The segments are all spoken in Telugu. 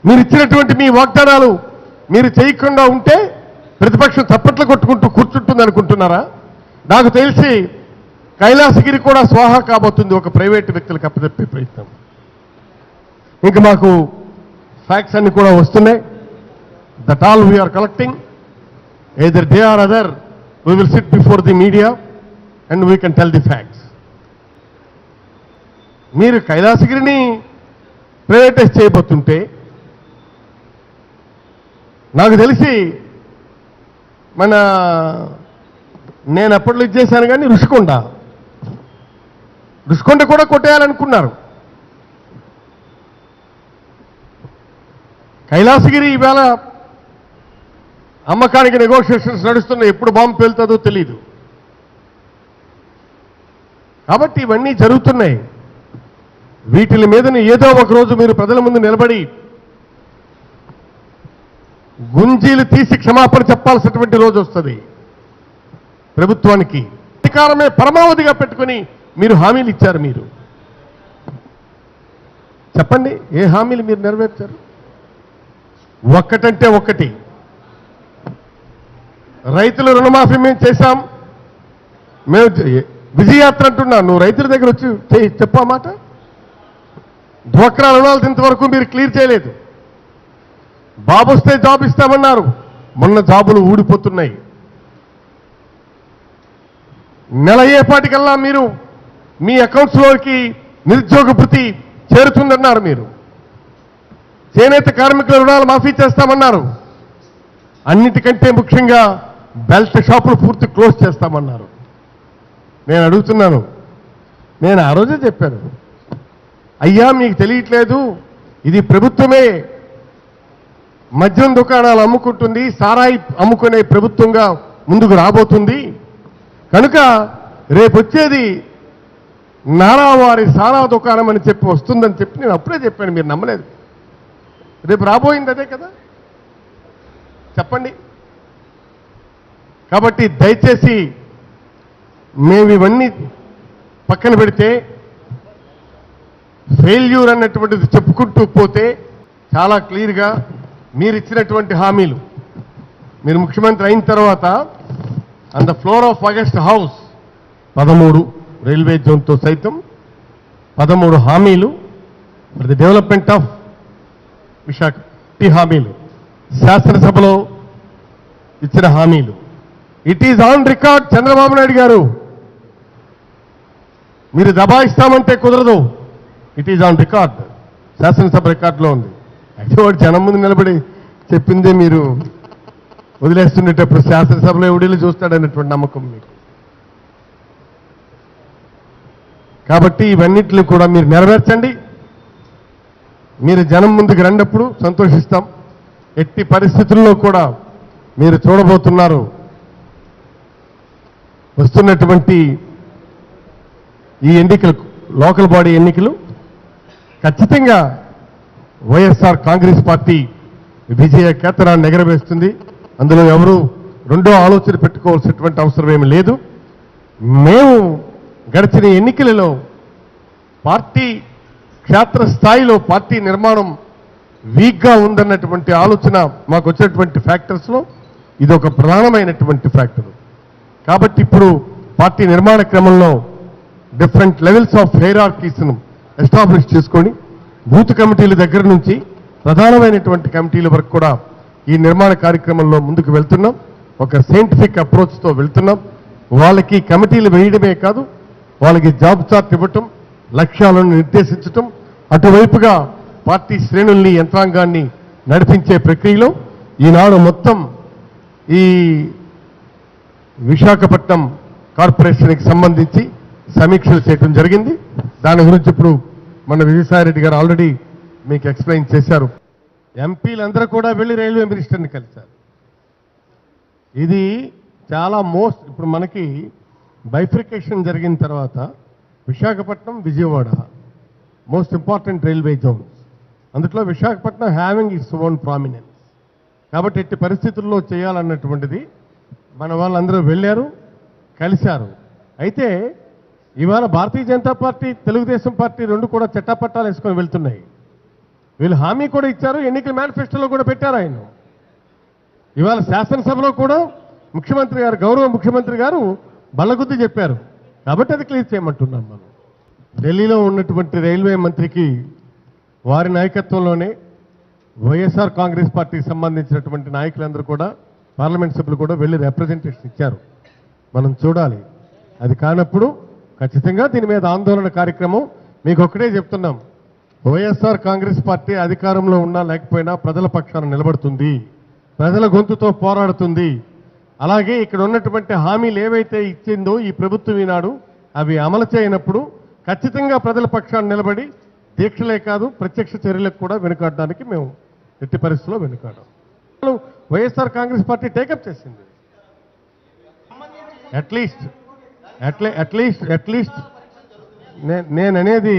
మీరు ఇచ్చినటువంటి మీ వాగ్దానాలు మీరు చేయకుండా ఉంటే ప్రతిపక్షం చప్పట్లు కొట్టుకుంటూ కూర్చుంటుంది అనుకుంటున్నారా? నాకు తెలిసి కైలాసగిరి కూడా స్వాహా కాబోతుంది ఒక ప్రైవేటు వ్యక్తులకు అప్పచెప్పే ప్రయత్నం. ఇంకా మాకు ఫ్యాక్ట్స్ అన్ని కూడా వస్తున్నాయి. That all we are collecting. either day or other we will sit before the media and we can tell the facts. మీరు కైలాసగిరిని ప్రైవేటైజ్ చేయబోతుంటే నాకు తెలిసి నేను అప్పట్లో ఇచ్చేసాను కానీ రుషికొండ కూడా కొట్టేయాలనుకున్నారు. కైలాసగిరి ఈవేళ అమ్మకానికి నెగోషియేషన్స్ నడుస్తున్నాయి. ఎప్పుడు బాంబు పేలుతుందో తెలియదు. కాబట్టి ఇవన్నీ జరుగుతున్నాయి. వీటిల మీదని ఏదో ఒక రోజు మీరు ప్రజల ముందు నిలబడి గుంజీలు తీసి క్షమాపణ చెప్పాల్సినటువంటి రోజు వస్తుంది. ప్రభుత్వానికి అధికారమే పరమావధిగా పెట్టుకుని మీరు హామీలు ఇచ్చారు. మీరు చెప్పండి, ఏ హామీలు మీరు నెరవేర్చారు? ఒక్కటంటే ఒక్కటి, రైతుల రుణమాఫీ మేము చేశాం. మేము విజయయాత్ర అంటున్నా, నువ్వు రైతుల దగ్గర వచ్చి చెప్పా మాట. డ్వాక్రా రుణాలు ఇంతవరకు మీరు క్లియర్ చేయలేదు. బాబు వస్తే జాబ్ ఇస్తామన్నారు, మొన్న జాబులు ఊడిపోతున్నాయి. నెల అయ్యేపాటికల్లా మీరు మీ అకౌంట్స్లోకి నిరుద్యోగ భృతి చేరుతుందన్నారు. మీరు చేనేత కార్మికుల రుణాలు మాఫీ చేస్తామన్నారు. అన్నిటికంటే ముఖ్యంగా బెల్ట్ షాపులు పూర్తి క్లోజ్ చేస్తామన్నారు. నేను అడుగుతున్నాను, నేను ఆ రోజే చెప్పాను, అయ్యా మీకు తెలియట్లేదు, ఇది ప్రభుత్వమే మద్యం దుకాణాలు అమ్ముకుంటుంది, సారాయి అమ్ముకునే ప్రభుత్వంగా ముందుకు రాబోతుంది కనుక రేపొచ్చేది నారావారి సారా దుకాణం అని చెప్పి వస్తుందని చెప్పి నేను అప్పుడే చెప్పాను. మీరు నమ్మలేదు. రేపు రాబోయింది అదే కదా, చెప్పండి. కాబట్టి దయచేసి మేము ఇవన్నీ పక్కన పెడితే ఫెయిల్యూర్ అన్నటువంటిది చెప్పుకుంటూ పోతే చాలా క్లియర్గా మీరు ఇచ్చినటువంటి హామీలు, మీరు ముఖ్యమంత్రి అయిన తర్వాత on the floor of august house 13 railway జోన్తో సైతం 13 హామీలు for the development of Visakha హామీలు, శాసనసభలో ఇచ్చిన హామీలు. It is on record. Chandrababu Naidu గారు, మీరు దబాయిస్తామంటే కుదరదు. ఇట్ ఈజ్ ఆన్ రికార్డ్, శాసనసభ రికార్డులో ఉంది. అయితే వాడు జనం ముందు నిలబడి చెప్పిందే మీరు వదిలేస్తుండేటప్పుడు శాసనసభలో ఎవడీలు చూస్తాడనేటువంటి నమ్మకం మీకు. కాబట్టి ఇవన్నిటిని కూడా మీరు నెరవేర్చండి. మీరు జనం ముందుకు రండప్పుడు సంతోషిస్తాం. ఎట్టి పరిస్థితుల్లో కూడా మీరు చూడబోతున్నారు వస్తున్నటువంటి ఈ ఎన్నికలు, లోకల్ బాడీ ఎన్నికలు ఖచ్చితంగా వైఎస్ఆర్ కాంగ్రెస్ పార్టీ విజయ కేతనాన్ని ఎగరవేస్తుంది. అందులో ఎవరు రెండో ఆలోచన పెట్టుకోవాల్సినటువంటి అవసరం ఏమి లేదు. మేము గడిచిన ఎన్నికలలో పార్టీ క్షేత్రస్థాయిలో పార్టీ నిర్మాణం వీక్గా ఉందన్నటువంటి ఆలోచన మాకు వచ్చినటువంటి ఫ్యాక్టర్స్లో ఇది ఒక ప్రధానమైనటువంటి ఫ్యాక్టర్. కాబట్టి ఇప్పుడు పార్టీ నిర్మాణ క్రమంలో డిఫరెంట్ లెవెల్స్ ఆఫ్ హైరార్కీస్ను ఎస్టాబ్లిష్ చేసుకొని బూత్ కమిటీల దగ్గర నుంచి ప్రధానమైనటువంటి కమిటీల వరకు కూడా ఈ నిర్మాణ కార్యక్రమంలో ముందుకు వెళ్తున్నాం. ఒక సైంటిఫిక్ అప్రోచ్తో వెళ్తున్నాం. వాళ్ళకి కమిటీలు వేయడమే కాదు, వాళ్ళకి జాబ్ చార్ట్ ఇవ్వటం, లక్ష్యాలను నిర్దేశించటం, అటువైపుగా పార్టీ శ్రేణుల్ని యంత్రాంగాన్ని నడిపించే ప్రక్రియలో ఈనాడు మొత్తం ఈ విశాఖపట్నం కార్పొరేషన్కి సంబంధించి సమీక్షలు చేయడం జరిగింది. దాని గురించి ఇప్పుడు మన విజయసాయిరెడ్డి గారు ఆల్రెడీ మీకు ఎక్స్ప్లెయిన్ చేశారు. ఎంపీలందరూ కూడా వెళ్ళి రైల్వే మినిస్టర్ని కలిశారు. ఇది చాలా ఇప్పుడు మనకి బైఫ్రికేషన్ జరిగిన తర్వాత Visakhapatnam, Vijayawada most important railway zones. అందులో Visakhapatnam having its own prominence. కాబట్టి ఎట్టి పరిస్థితుల్లో చేయాలన్నటువంటిది మన వాళ్ళందరూ వెళ్ళారు, కలిశారు. అయితే ఇవాళ భారతీయ జనతా పార్టీ, తెలుగుదేశం పార్టీ రెండు కూడా చట్టపట్టాలు వేసుకొని వెళ్తున్నాయి. వీళ్ళు హామీ కూడా ఇచ్చారు, ఎన్నికల మేనిఫెస్టోలో కూడా పెట్టారు ఆయన. ఇవాళ శాసనసభలో కూడా ముఖ్యమంత్రి గారు, గౌరవ ముఖ్యమంత్రి గారు బల్లగుద్ది చెప్పారు. కాబట్టి అది క్లియర్ చేయమంటున్నాం మనం. ఢిల్లీలో ఉన్నటువంటి రైల్వే మంత్రికి వారి నాయకత్వంలోనే వైఎస్ఆర్ కాంగ్రెస్ పార్టీకి సంబంధించినటువంటి నాయకులందరూ కూడా, పార్లమెంట్ సభ్యులు కూడా వెళ్ళి రిప్రజెంటేషన్ ఇచ్చారు. మనం చూడాలి. అది కానప్పుడు ఖచ్చితంగా దీని మీద ఆందోళన కార్యక్రమం. మీకు ఒక్కటే చెప్తున్నాం, వైఎస్ఆర్ కాంగ్రెస్ పార్టీ అధికారంలో ఉన్నా లేకపోయినా ప్రజల పక్షాన నిలబడుతుంది, ప్రజల గొంతుతో పోరాడుతుంది. అలాగే ఇక్కడ ఉన్నటువంటి హామీలు ఏవైతే ఇచ్చిందో ఈ ప్రభుత్వం ఈనాడు అవి అమలు చేయనప్పుడు ఖచ్చితంగా ప్రజల పక్షాన నిలబడి దీక్షలే కాదు ప్రత్యక్ష చర్యలకు కూడా వెనుకాడడానికి మేము ఎట్టి పరిస్థితుల్లో వెనుకాడం. వైఎస్ఆర్ కాంగ్రెస్ పార్టీ టేకప్ చేసింది. అట్లీస్ట్ నేను అనేది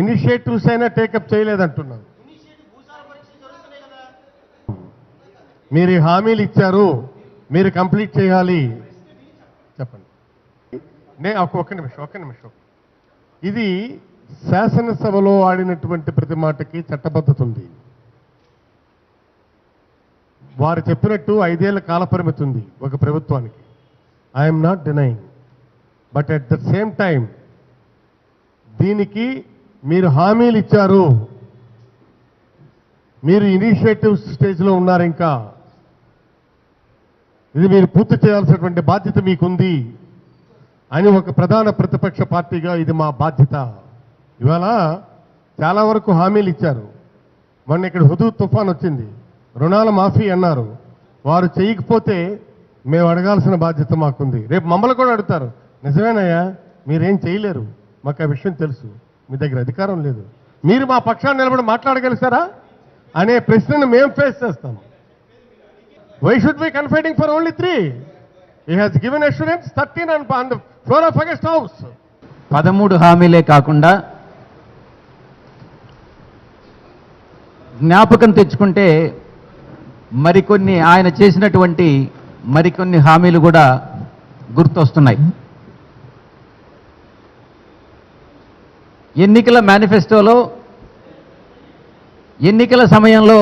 ఇనిషియేటివ్స్ అయినా టేకప్ చేయలేదంటున్నాను. మీరు ఈ హామీలు ఇచ్చారు, మీరు కంప్లీట్ చేయాలి. చెప్పండి. ఒక్క నిమిషం. ఇది శాసనసభలో ఆడినటువంటి ప్రతి మాటకి చట్టబద్ధత ఉంది. వారు చెప్పినట్టు 5 ఏళ్ల కాలపరిమితి ఉంది ఒక ప్రభుత్వానికి. I'm not denying, but at the same time దీనికి మీరు హామీలు ఇచ్చారు, మీరు ఇనిషియేటివ్ స్టేజ్లో ఉన్నారు, ఇంకా ఇది మీరు పూర్తి చేయాల్సినటువంటి బాధ్యత మీకుంది అని ఒక ప్రధాన ప్రతిపక్ష పార్టీగా ఇది మా బాధ్యత. ఇవాళ చాలా వరకు హామీలు ఇచ్చారు. మొన్న ఇక్కడ హుదూ తుఫాన్ వచ్చింది, రుణాల మాఫీ అన్నారు. వారు చేయకపోతే మేము అడగాల్సిన బాధ్యత మాకుంది. రేపు మమ్మల్ని కూడా అడుగుతారు, నిజమేనయ్యా మీరేం చేయలేరు, మాకు ఆ విషయం తెలుసు, మీ దగ్గర అధికారం లేదు, మీరు మా పక్షాన్ని నిలబడి మాట్లాడగలుగుతారా అనే ప్రశ్నను మేము ఫేస్ చేస్తాం. Why should we confiding for only 3? He has given assurance 13 on the floor of August House. 13 హామీలే కాకుండా జ్ఞాపకం తెచ్చుకుంటే మరికొన్ని ఆయన చేసినటువంటి మరికొన్ని హామీలు కూడా గుర్తొస్తున్నాయి. ఎన్నికల మేనిఫెస్టోలో ఎన్నికల సమయంలో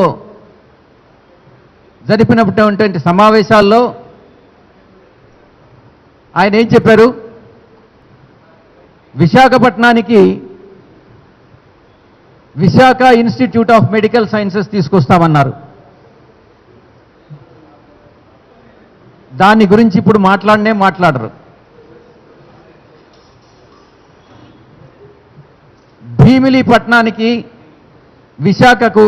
జరిపినటువంటి సమావేశాల్లో ఆయన ఏం చెప్పారు? విశాఖపట్నానికి Visakha institute of medical sciences తీసుకొస్తామన్నారు. దాని గురించి ఇప్పుడు మాట్లాడరు. భీమిలీపట్నానికి విశాఖకు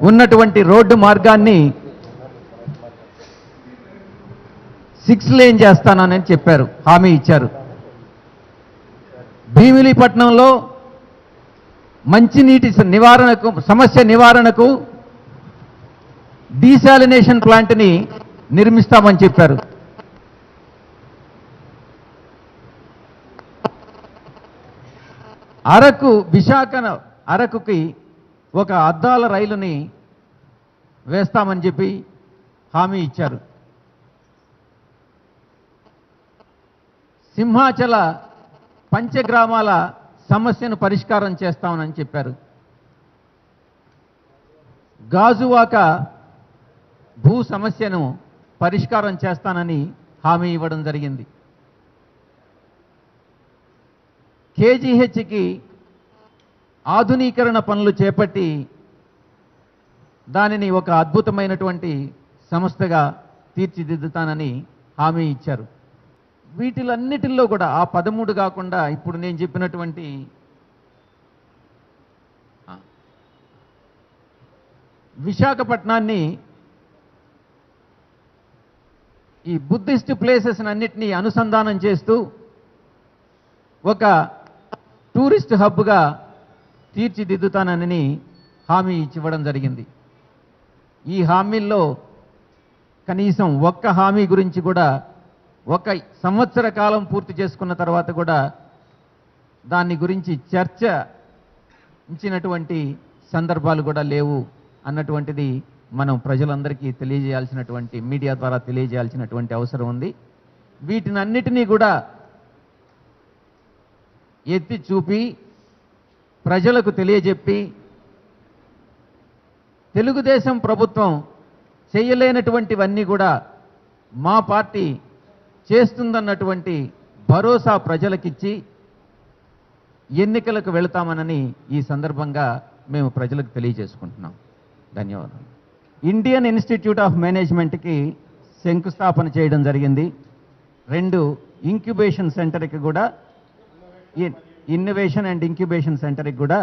ఉన్నటువంటి రోడ్డు మార్గాన్ని 6 లేన్ చేస్తానని చెప్పారు, హామీ ఇచ్చారు. భీమిలీపట్నంలో మంచినీటి సమస్య నివారణకు డీశాలినేషన్ ప్లాంట్ని నిర్మిస్తామని చెప్పారు. అరకుకి ఒక అద్దాల రైలుని వేస్తామని చెప్పి హామీ ఇచ్చారు. సింహాచల పంచగ్రామాల సమస్యను పరిష్కారం చేస్తామని చెప్పారు. గాజువాక భూ సమస్యను పరిష్కారం చేస్తానని హామీ ఇవ్వడం జరిగింది. కేజీహెచ్కి ఆధునీకరణ పనులు చేపట్టి దానిని ఒక అద్భుతమైనటువంటి సంస్థగా తీర్చిదిద్దుతానని హామీ ఇచ్చారు. వీటిలన్నిటిల్లో కూడా ఆ 13 కాకుండా ఇప్పుడు నేను చెప్పినటువంటి విశాఖపట్నాన్ని ఈ బుద్ధిస్ట్ ప్లేసెస్ అన్నిటినీ అనుసంధానం చేస్తూ ఒక టూరిస్ట్ హబ్గా తీర్చిదిద్దుతానని హామీ ఇవ్వడం జరిగింది. ఈ హామీల్లో కనీసం ఒక్క హామీ గురించి కూడా 1 సంవత్సర కాలం పూర్తి చేసుకున్న తర్వాత కూడా దాని గురించి చర్చించినటువంటి సందర్భాలు కూడా లేవు అన్నటువంటిది మనం ప్రజలందరికీ తెలియజేయాల్సినటువంటి, మీడియా ద్వారా తెలియజేయాల్సినటువంటి అవసరం ఉంది. వీటినన్నిటినీ కూడా ఎత్తి చూపి ప్రజలకు తెలియజెప్పి తెలుగుదేశం ప్రభుత్వం చేయలేనటువంటివన్నీ కూడా మా పార్టీ చేస్తుందన్నటువంటి భరోసా ప్రజలకిచ్చి ఎన్నికలకు వెళతామనని ఈ సందర్భంగా మేము ప్రజలకు తెలియజేసుకుంటున్నాం. ధన్యవాదాలు. ఇండియన్ ఇన్స్టిట్యూట్ ఆఫ్ మేనేజ్మెంట్కి శంకుస్థాపన చేయడం జరిగింది. 2 ఇంక్యుబేషన్ సెంటర్కి కూడా ఇన్నోవేషన్ అండ్ ఇంక్యుబేషన్ సెంటర్కి కూడా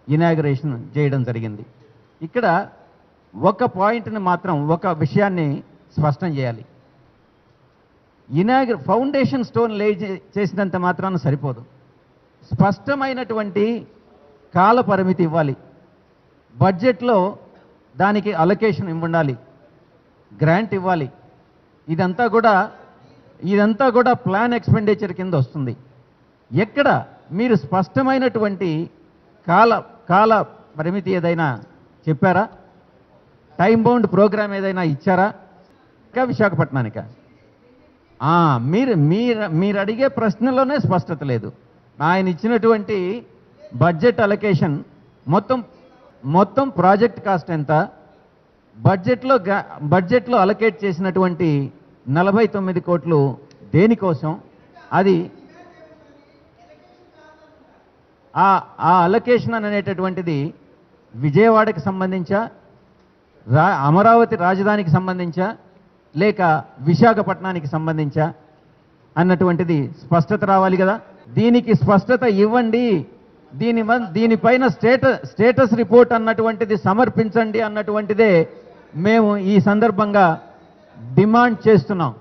ఇనాగరేషన్ చేయడం జరిగింది. ఇక్కడ ఒక పాయింట్ని మాత్రం, ఒక విషయాన్ని స్పష్టం చేయాలి. ఫౌండేషన్ స్టోన్ లే చేసినంత మాత్రాన సరిపోదు. స్పష్టమైనటువంటి కాల పరిమితి ఇవ్వాలి. బడ్జెట్లో దానికి అలొకేషన్ ఇవ్వాలి, గ్రాంట్ ఇవ్వాలి. ఇదంతా కూడా ప్లాన్ ఎక్స్పెండిచర్ కింద వస్తుంది. ఎక్కడ మీరు స్పష్టమైనటువంటి కాల పరిమితి ఏదైనా చెప్పారా? టైం బౌండ్ ప్రోగ్రామ్ ఏదైనా ఇచ్చారా? ఇంకా విశాఖపట్నానిక మీరు అడిగే ప్రశ్నలోనే స్పష్టత లేదు. ఆయన ఇచ్చినటువంటి బడ్జెట్ అలొకేషన్ మొత్తం ప్రాజెక్ట్ కాస్ట్ ఎంత, బడ్జెట్లో అలొకేట్ చేసినటువంటి 49 కోట్లు దేనికోసం, అది ఆ అలొకేషన్ అనేటటువంటిది విజయవాడకి సంబంధించా, అమరావతి రాజధానికి సంబంధించా, లేక విశాఖపట్నానికి సంబంధించా అన్నటువంటిది స్పష్టత రావాలి కదా. దీనికి స్పష్టత ఇవ్వండి, దీనిపైన స్టేటస్ రిపోర్ట్ అన్నటువంటిది సమర్పించండి అన్నటువంటిదే మేము ఈ సందర్భంగా డిమాండ్ చేస్తున్నాం.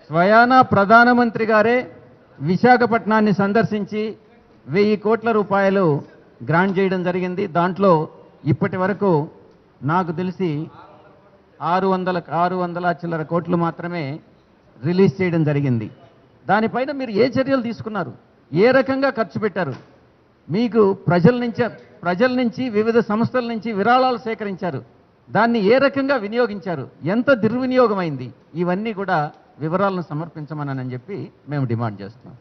స్వయానా ప్రధానమంత్రి గారే విశాఖపట్నాన్ని సందర్శించి 1000 కోట్ల రూపాయలు గ్రాంట్ చేయడం జరిగింది. దాంట్లో ఇప్పటి వరకు నాకు తెలిసి 600 చిల్లర కోట్లు మాత్రమే రిలీజ్ చేయడం జరిగింది. దానిపైన మీరు ఏ చర్యలు తీసుకున్నారు? ఏ రకంగా ఖర్చు పెట్టారు? మీకు ప్రజల నుంచి వివిధ సంస్థల నుంచి విరాళాలు సేకరించారు. దాన్ని ఏ రకంగా వినియోగించారు? ఎంత దుర్వినియోగమైంది? ఇవన్నీ కూడా వివరాలను సమర్పించమని చెప్పి మేము డిమాండ్ చేస్తున్నాం.